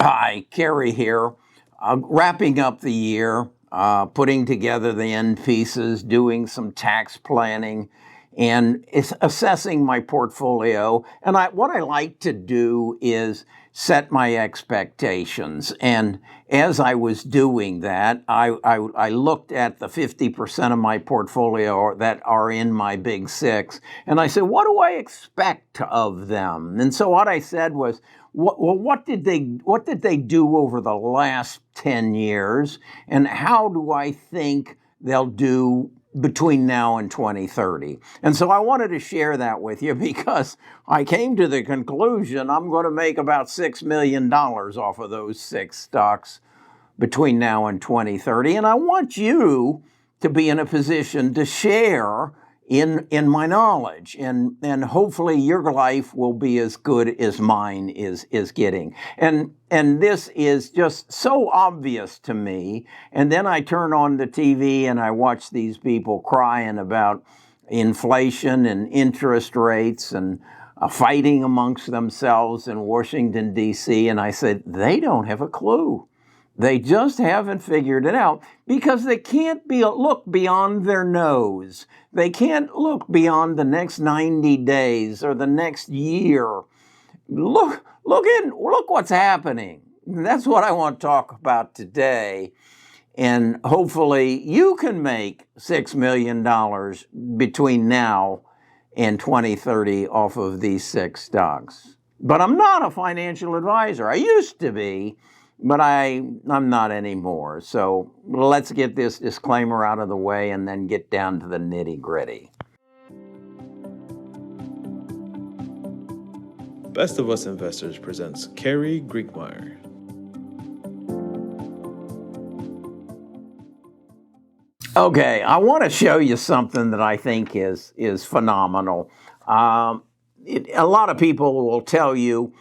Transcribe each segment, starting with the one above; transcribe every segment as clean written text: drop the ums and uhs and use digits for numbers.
Hi, Kerry here. Wrapping up the year, putting together the end pieces, doing some tax planning, and it's assessing my portfolio. And what I like to do is set my expectations. And as I was doing that, I looked at the 50% of my portfolio that are in my big six, and I said, what do I expect of them? And so what I said was, what did they do over the last 10 years, and how do I think they'll do between now and 2030? And so I wanted to share that with you because I came to the conclusion I'm going to make about $6 million off of those six stocks between now and 2030. And I want you to be in a position to share in my knowledge, and hopefully your life will be as good as mine is getting. And this is just so obvious to me. And then I turn on the TV and I watch these people crying about inflation and interest rates and fighting amongst themselves in Washington, D.C. And I said, they don't have a clue. They just haven't figured it out because they can't look beyond their nose. They can't look beyond the next 90 days or the next year. Look what's happening. That's what I want to talk about today. And hopefully you can make $6 million between now and 2030 off of these six stocks. But I'm not a financial advisor. I used to be, but I'm not anymore. So let's get this disclaimer out of the way and then get down to the nitty-gritty. Best of Us Investors presents Kerry Griegmeyer. Okay, I want to show you something that I think is phenomenal. A lot of people will tell you,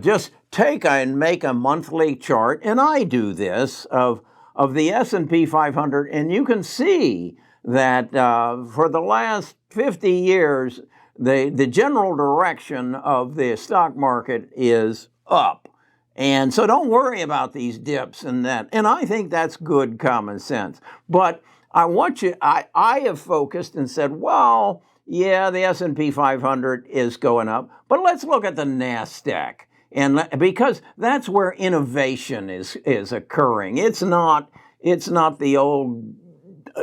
just take and make a monthly chart, and I do this, of the S&P 500, and you can see that for the last 50 years, the general direction of the stock market is up. And so don't worry about these dips and that. And I think that's good common sense. But I have focused and said, well, yeah, the S&P 500 is going up, but let's look at the NASDAQ. And because that's where innovation is occurring. It's not the old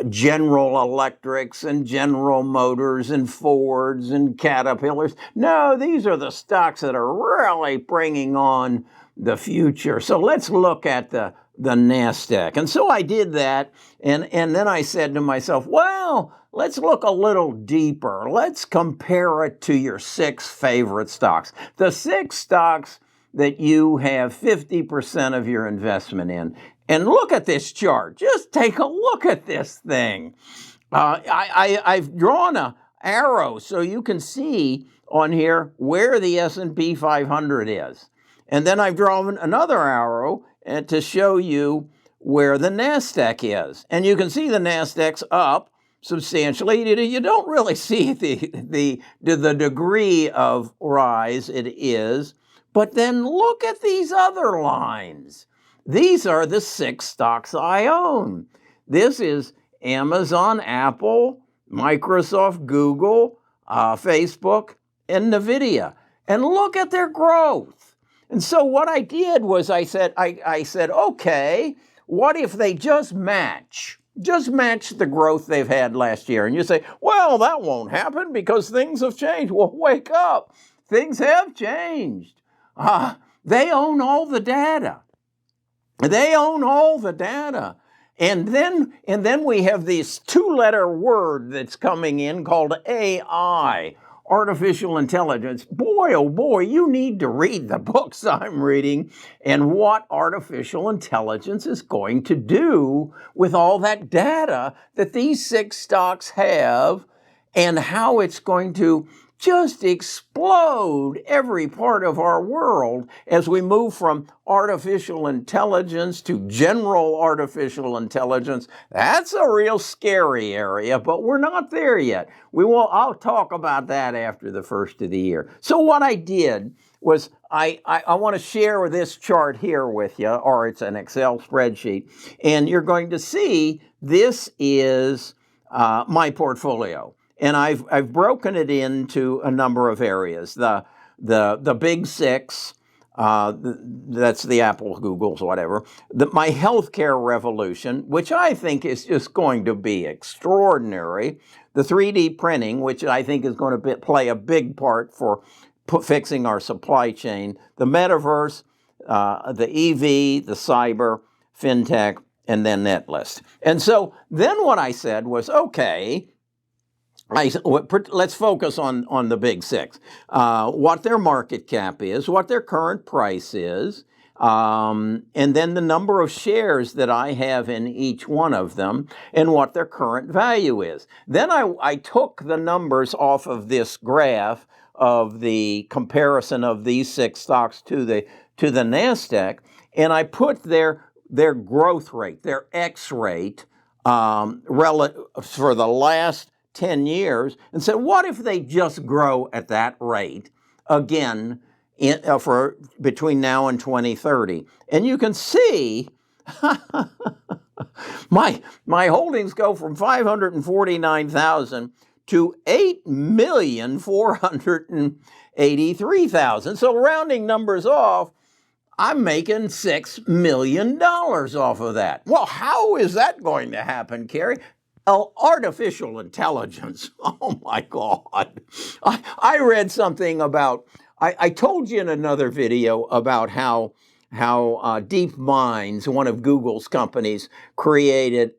General Electrics and General Motors and Fords and Caterpillars. No, these are the stocks that are really bringing on the future. So let's look at the NASDAQ. And so I did that, and then I said to myself, well, let's look a little deeper. Let's compare it to your six favorite stocks. The six stocks that you have 50% of your investment in. And look at this chart. Just take a look at this thing. I've drawn an arrow so you can see on here where the S&P 500 is. And then I've drawn another arrow to show you where the NASDAQ is. And you can see the NASDAQ's up substantially. You don't really see the degree of rise it is. But then look at these other lines. These are the six stocks I own. This is Amazon, Apple, Microsoft, Google, Facebook, and NVIDIA. And look at their growth. And so what I did was I said, okay, what if they just match the growth they've had last year? And you say, well, that won't happen because things have changed. Well, wake up. Things have changed. They own all the data. They own all the data. And then we have this two-letter word that's coming in called AI, artificial intelligence. Boy, oh boy, you need to read the books I'm reading and what artificial intelligence is going to do with all that data that these six stocks have and how it's going to just explode every part of our world as we move from artificial intelligence to general artificial intelligence. That's a real scary area, but we're not there yet. I'll talk about that after the first of the year. So what I did was I want to share this chart here with you, or it's an Excel spreadsheet, and you're going to see this is my portfolio, and I've broken it into a number of areas. The big six. That's the Apple, Google's, whatever. My healthcare revolution, which I think is just going to be extraordinary. The 3D printing, which I think is going to play a big part for fixing our supply chain. The metaverse, the EV, the cyber, fintech, and then Netlist. And so then what I said was, okay, let's focus on the big six, what their market cap is, what their current price is, and then the number of shares that I have in each one of them, and what their current value is. Then I took the numbers off of this graph of the comparison of these six stocks to the NASDAQ, and I put their growth rate, their X rate, for the last 10 years, and said, what if they just grow at that rate again for between now and 2030? And you can see my holdings go from 549,000 to 8,483,000. So rounding numbers off, I'm making $6 million off of that. Well, how is that going to happen, Carrie? Artificial intelligence. Oh my God. I read something about, I told you in another video about how DeepMinds, one of Google's companies, created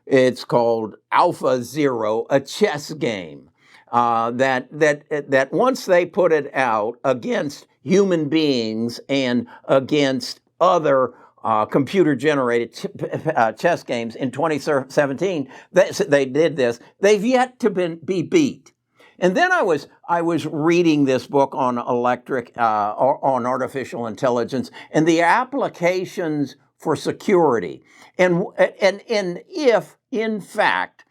it's called AlphaZero, a chess game. That once they put it out against human beings and against other computer-generated chess games in 2017, they did this. They've yet to be beat. And then I was reading this book on on artificial intelligence and the applications for security, and if in fact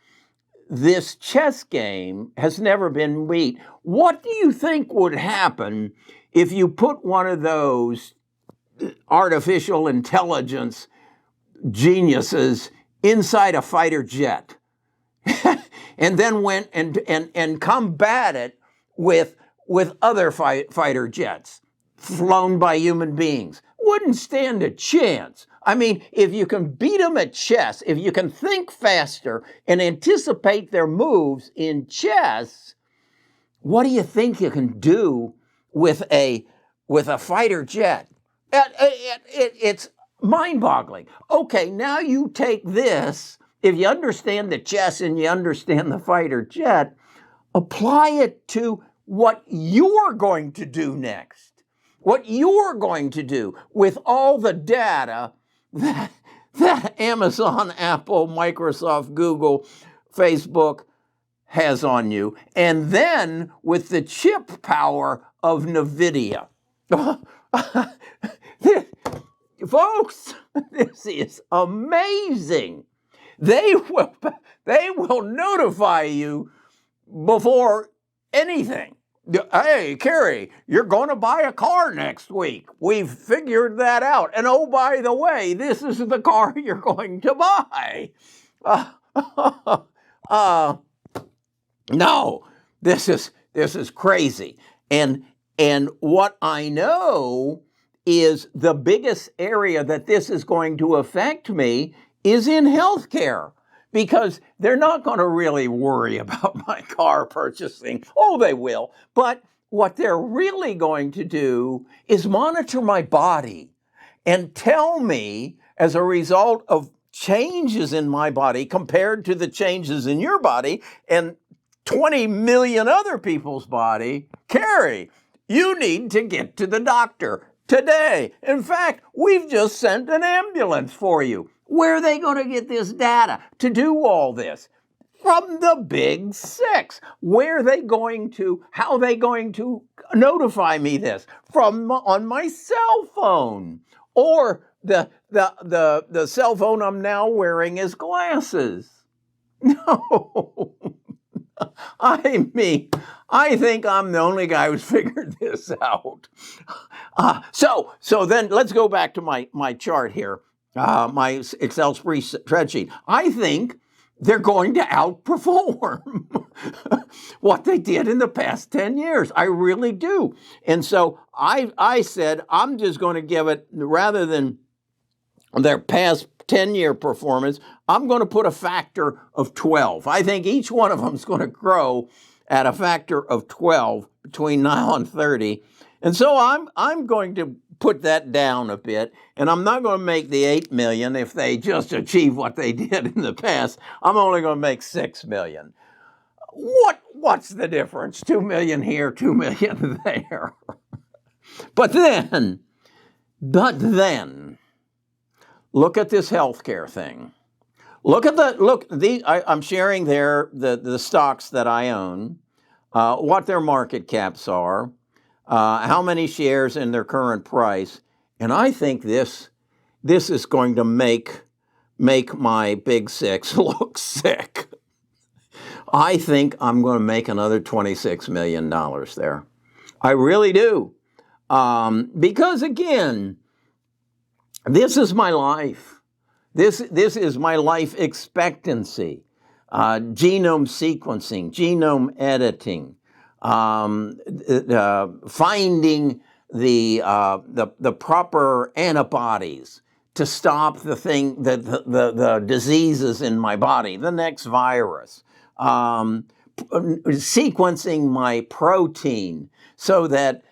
this chess game has never been beat, what do you think would happen if you put one of those artificial intelligence geniuses inside a fighter jet and then went and combat it with other fighter jets flown by human beings? Wouldn't stand a chance. I mean, if you can beat them at chess, if you can think faster and anticipate their moves in chess, what do you think you can do with a fighter jet? It's mind-boggling. Okay, now you take this, if you understand the chess and you understand the fighter jet, apply it to what you're going to do next. What you're going to do with all the data that Amazon, Apple, Microsoft, Google, Facebook has on you, and then with the chip power of NVIDIA. Folks, this is amazing. They will notify you before anything. Hey, Carrie, you're going to buy a car next week. We've figured that out. And oh, by the way, this is the car you're going to buy. No, this is crazy. And what I know is the biggest area that this is going to affect me is in healthcare, because they're not going to really worry about my car purchasing. Oh, they will. But what they're really going to do is monitor my body and tell me, as a result of changes in my body compared to the changes in your body and 20 million other people's body, Carrie, you need to get to the doctor today. In fact, we've just sent an ambulance for you. Where are they going to get this data to do all this? From the big six. Where are they going to, how are they going to notify me this? On my cell phone, or the cell phone I'm now wearing as glasses. No. I mean, I think I'm the only guy who's figured this out. So then let's go back to my chart here, my Excel spreadsheet. I think they're going to outperform what they did in the past 10 years. I really do. And so I said, I'm just going to give it, rather than their past 10-year performance, I'm going to put a factor of 12. I think each one of them is going to grow at a factor of 12 between now and 30. And so I'm going to put that down a bit, and I'm not going to make the 8 million if they just achieve what they did in the past. I'm only going to make 6 million. What's the difference? 2 million here, 2 million there. But then, look at this healthcare thing. I'm sharing there the stocks that I own, what their market caps are, how many shares in their current price, and I think this is going to make my big six look sick. I think I'm going to make another $26 million there. I really do. Because again, this is my life. This is my life expectancy. Genome sequencing, genome editing, finding the proper antibodies to stop the diseases in my body, the next virus, sequencing my protein so that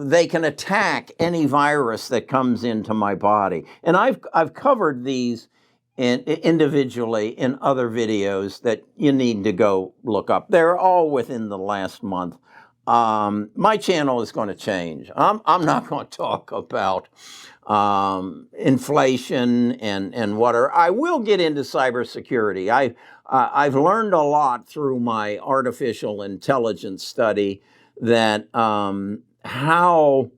they can attack any virus that comes into my body. And I've covered these individually in other videos that you need to go look up. They're all within the last month. My channel is going to change. I'm not going to talk about inflation and whatever. I will get into cybersecurity. I've learned a lot through my artificial intelligence study that how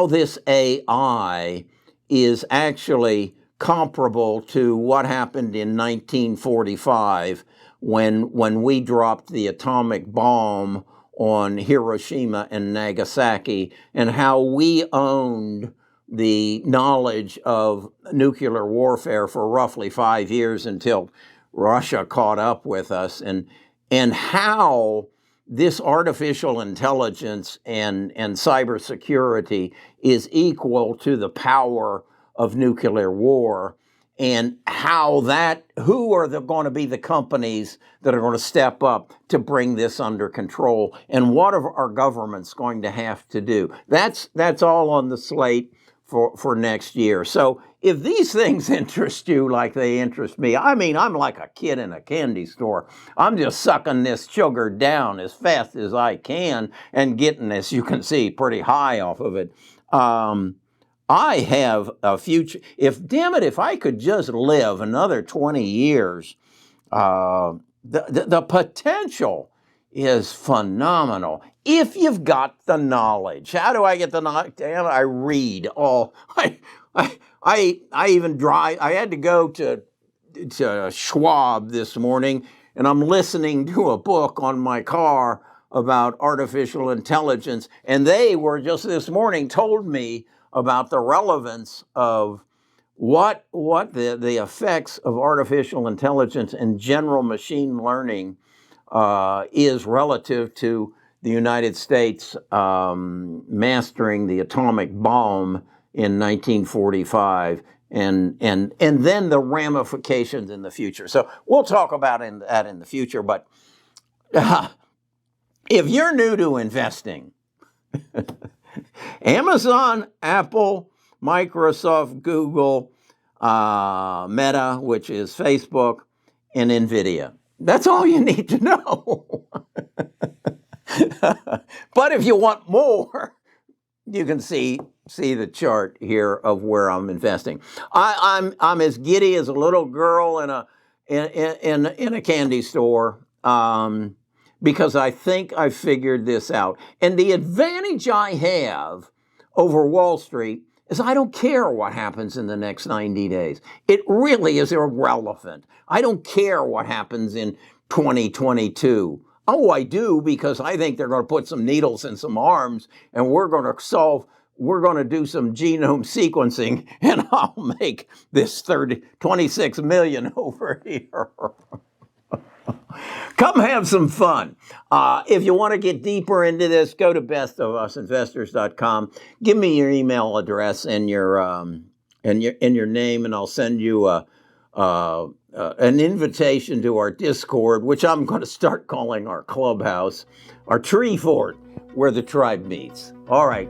this AI is actually comparable to what happened in 1945 when we dropped the atomic bomb on Hiroshima and Nagasaki, and how we owned the knowledge of nuclear warfare for roughly 5 years until Russia caught up with us, and how this artificial intelligence and cybersecurity is equal to the power of nuclear war, and who are going to be the companies that are going to step up to bring this under control, and what are our governments going to have to do? That's all on the slate for next year. So if these things interest you like they interest me, I mean, I'm like a kid in a candy store. I'm just sucking this sugar down as fast as I can and getting, as you can see, pretty high off of it. I have a future. If I could just live another 20 years, the potential is phenomenal. If you've got the knowledge. How do I get the knowledge? I read all. I even drive. I had to go to Schwab this morning, and I'm listening to a book on my car about artificial intelligence, and they were just this morning told me about the relevance of what the effects of artificial intelligence and general machine learning is relative to the United States mastering the atomic bomb in 1945, and then the ramifications in the future. So we'll talk about that in the future. But if you're new to investing, Amazon, Apple, Microsoft, Google, Meta, which is Facebook, and NVIDIA. That's all you need to know. But if you want more, you can see the chart here of where I'm investing. I'm as giddy as a little girl in a candy store. Because I think I figured this out. And the advantage I have over Wall Street is I don't care what happens in the next 90 days. It really is irrelevant. I don't care what happens in 2022? Oh, I do, because I think they're going to put some needles in some arms, and we're going to do some genome sequencing, and I'll make this 26 million over here. Come have some fun. If you want to get deeper into this, go to bestofusinvestors.com. Give me your email address and your name, and I'll send you an invitation to our Discord, which I'm going to start calling our clubhouse, our tree fort, where the tribe meets. All right.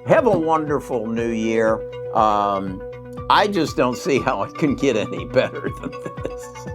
Have a wonderful new year. I just don't see how it can get any better than this.